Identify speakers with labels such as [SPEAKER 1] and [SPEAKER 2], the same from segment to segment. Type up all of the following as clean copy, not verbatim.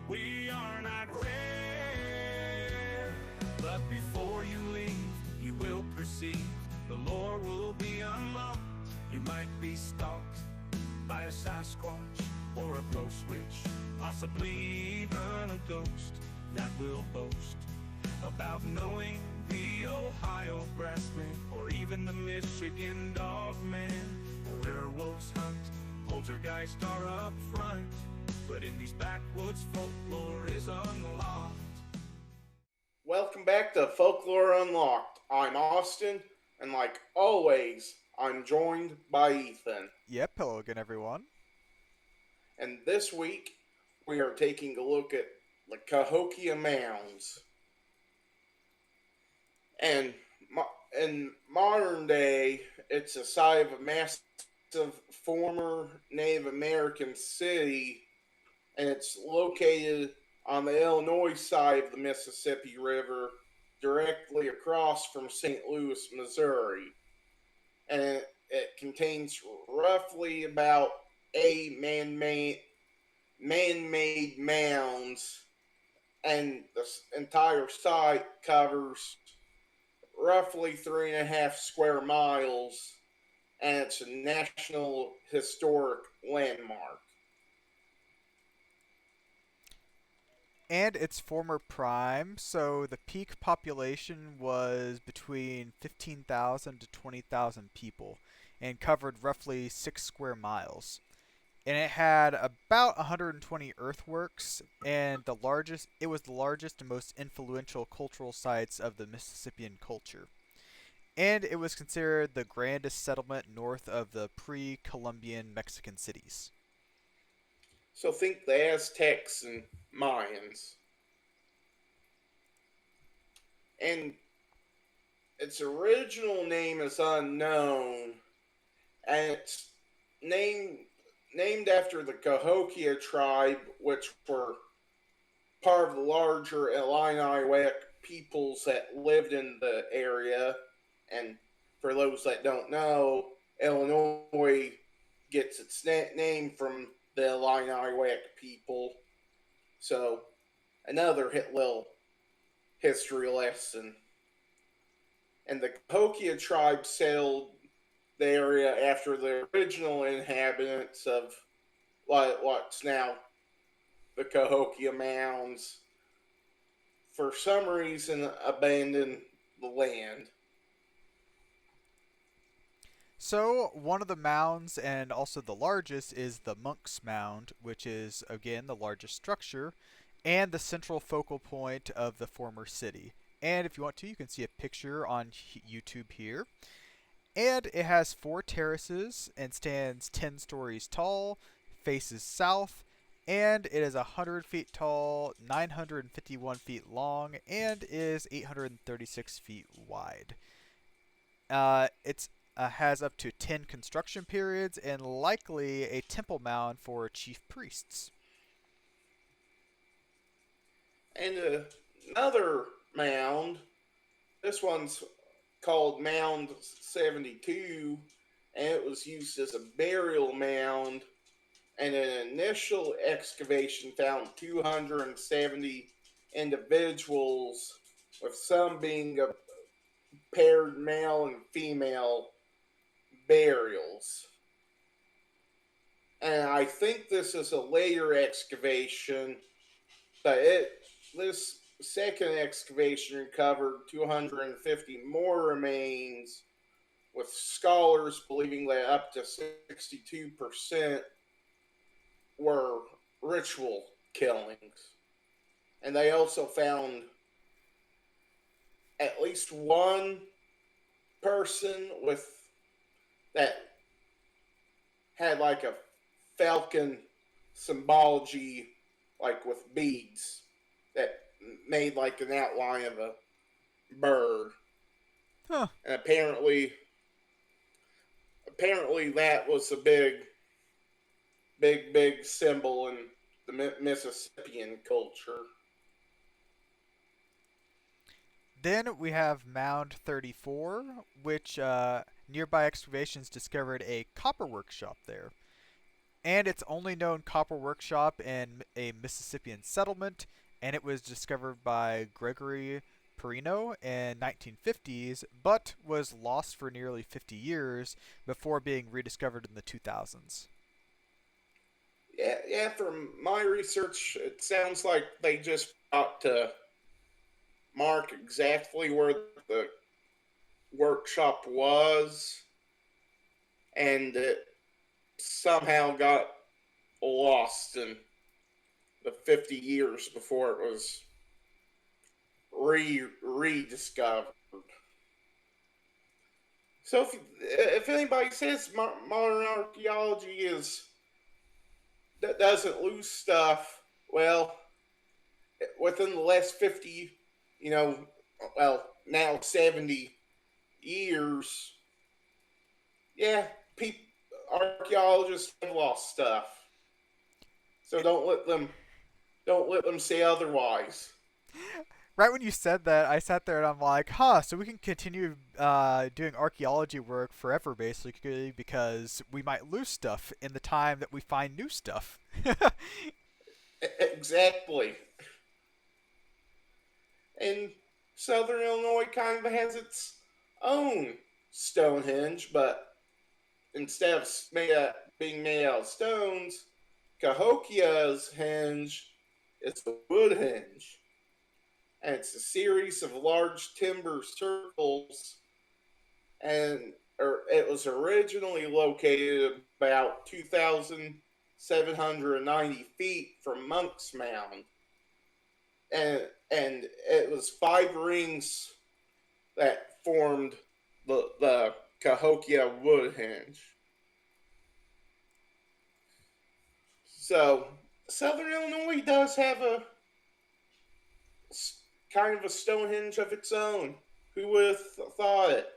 [SPEAKER 1] we are not rare. But before you leave, you will perceive the lore will be unlocked. You might be stalked by a Sasquatch or a ghost witch, possibly even a ghost that will boast about knowing the Ohio Grassman or even the Michigan Dogman. Werewolves hunt, poltergeists are up front, but in these backwoods folklore is unlocked.
[SPEAKER 2] Welcome back to Folklore Unlocked. I'm Austin, and like always, I'm joined by Ethan.
[SPEAKER 3] Yep, hello again, everyone.
[SPEAKER 2] And this week, we are taking a look at the Cahokia Mounds. And in modern day, it's a site of a massive former Native American city, and it's located on the Illinois side of the Mississippi River, directly across from St. Louis, Missouri. And it contains roughly about 8 man-made mounds, and the entire site covers roughly 3.5 square miles, and it's a National Historic Landmark.
[SPEAKER 3] And its former prime, so the peak population was between 15,000 to 20,000 people and covered roughly 6 square miles. And it had about 120 earthworks, and it was the largest and most influential cultural sites of the Mississippian culture. And it was considered the grandest settlement north of the pre-Columbian Mexican cities.
[SPEAKER 2] So think the Aztecs and Mayans. And its original name is unknown, and it's named after the Cahokia tribe, which were part of the larger Illinois peoples that lived in the area. And for those that don't know, Illinois gets its name from the Illinois people. So, another little history lesson. And the Cahokia tribe settled the area after the original inhabitants of what's now the Cahokia Mounds, for some reason, abandoned the land.
[SPEAKER 3] So, one of the mounds, and also the largest, is the Monk's Mound, which is, again, the largest structure and the central focal point of the former city. And if you want to, you can see a picture on YouTube here. And it has 4 terraces and stands 10 stories tall, faces south, and it is 100 feet tall, 951 feet long, and is 836 feet wide. It's has up to 10 construction periods and likely a temple mound for chief priests.
[SPEAKER 2] And another mound, this one's called Mound 72, and it was used as a burial mound. And an initial excavation found 270 individuals, with some being a paired male and female burials. And I think this is a later excavation, but this second excavation recovered 250 more remains, with scholars believing that up to 62% were ritual killings. And they also found at least one person that had like a falcon symbology, like with beads that made like an outline of a bird.
[SPEAKER 3] Huh.
[SPEAKER 2] And apparently that was a big symbol in the Mississippian culture.
[SPEAKER 3] Then we have Mound 34, which nearby excavations discovered a copper workshop there. and its only known copper workshop in a Mississippian settlement, and it was discovered by Gregory Perino in 1950s, but was lost for nearly 50 years before being rediscovered in the 2000s.
[SPEAKER 2] Yeah. From my research, it sounds like they just got to mark exactly where the workshop was, and it somehow got lost in the 50 years before it was rediscovered. So if anybody says modern archaeology is that doesn't lose stuff, well, within the last 50, you know, well, now 70 years, yeah, people, archaeologists have lost stuff. So don't let them say otherwise.
[SPEAKER 3] Right when you said that, I sat there and I'm like, so we can continue doing archaeology work forever, basically, because we might lose stuff in the time that we find new stuff.
[SPEAKER 2] Exactly. And Southern Illinois kind of has its own Stonehenge, but instead of being made out of stones, Cahokia's henge is the wood henge. And it's a series of large timber circles, and it was originally located about 2,790 feet from Monk's Mound, and it was 5 rings that formed the Cahokia wood henge. So Southern Illinois does have a kind of a Stonehenge of its own. Who would have thought it?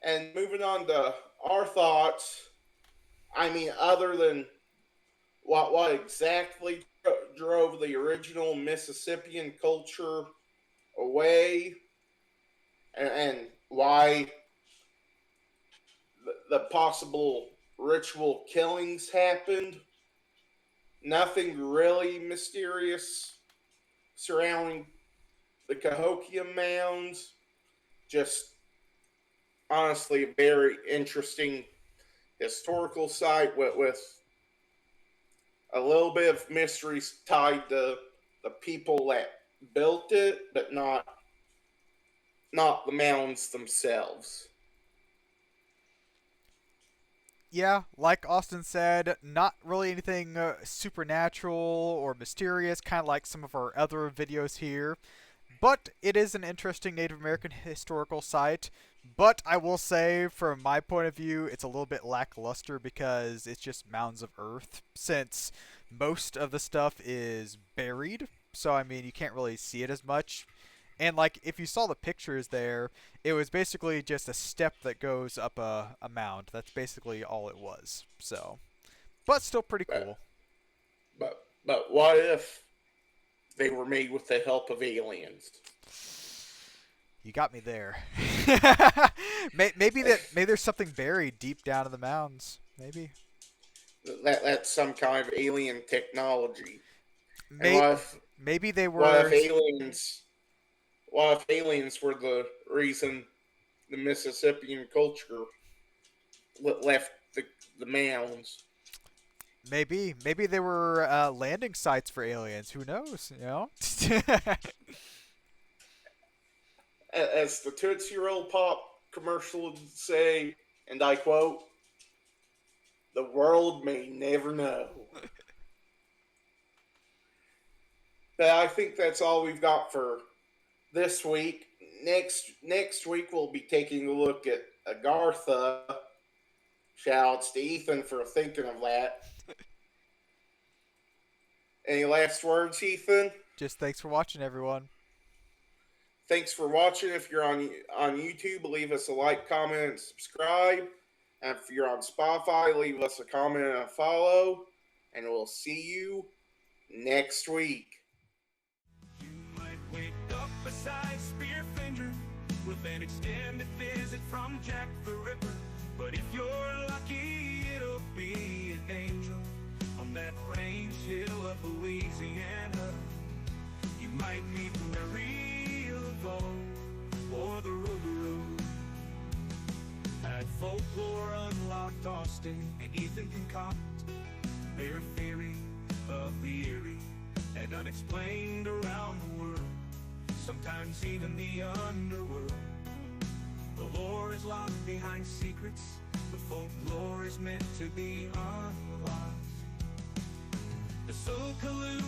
[SPEAKER 2] And moving on to our thoughts, I mean, other than what exactly drove the original Mississippian culture away, and why the possible ritual killings happened, nothing really mysterious surrounding the Cahokia Mounds. Just honestly a very interesting historical site with a little bit of mysteries tied to the people that built it, but not the mounds themselves.
[SPEAKER 3] Yeah, like Austin said, not really anything supernatural or mysterious, kind of like some of our other videos here. But it is an interesting Native American historical site. But I will say, from my point of view, it's a little bit lackluster because it's just mounds of earth, since most of the stuff is buried. So, I mean, you can't really see it as much. And, like, if you saw the pictures there, it was basically just a step that goes up a mound. That's basically all it was. So, but still pretty cool.
[SPEAKER 2] But what if they were made with the help of aliens?
[SPEAKER 3] You got me there. maybe there's something buried deep down in the mounds. Maybe.
[SPEAKER 2] That's some kind of alien technology.
[SPEAKER 3] Maybe they were.
[SPEAKER 2] What if aliens were the reason the Mississippian culture left the mounds?
[SPEAKER 3] Maybe they were landing sites for aliens. Who knows? You know.
[SPEAKER 2] As the Tootsie Roll Pop commercial would say, and I quote, "The world may never know." But I think that's all we've got for this week. Next week we'll be taking a look at Agartha. Shoutouts to Ethan for thinking of that. Any last words, Ethan?
[SPEAKER 3] Just thanks for watching, everyone.
[SPEAKER 2] Thanks for watching. If you're on YouTube, leave us a like, comment, and subscribe. And if you're on Spotify, leave us a comment and a follow. And we'll see you next week.
[SPEAKER 1] You might wake up beside Spearfinger with an extended visit from Jack the Ripper. But if you're lucky, often concoct their theory of the eerie and unexplained around the world, sometimes even the underworld. The lore is locked behind secrets, the folklore is meant to be unlocked. The Sokaloo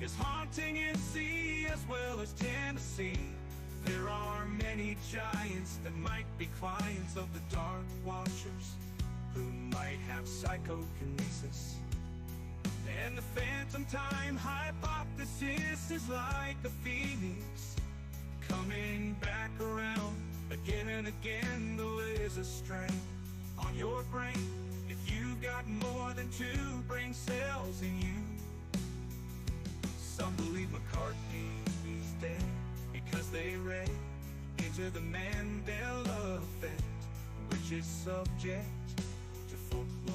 [SPEAKER 1] is haunting NC as well as Tennessee. There are many giants that might be clients of the Dark Watchers, who might have psychokinesis. And the phantom time hypothesis is like a phoenix, coming back around again and again. The laser strain on your brain if you've got more than 2 brain cells in you. Some believe McCartney's dead because they read into the Mandela effect, which is subject to folklore.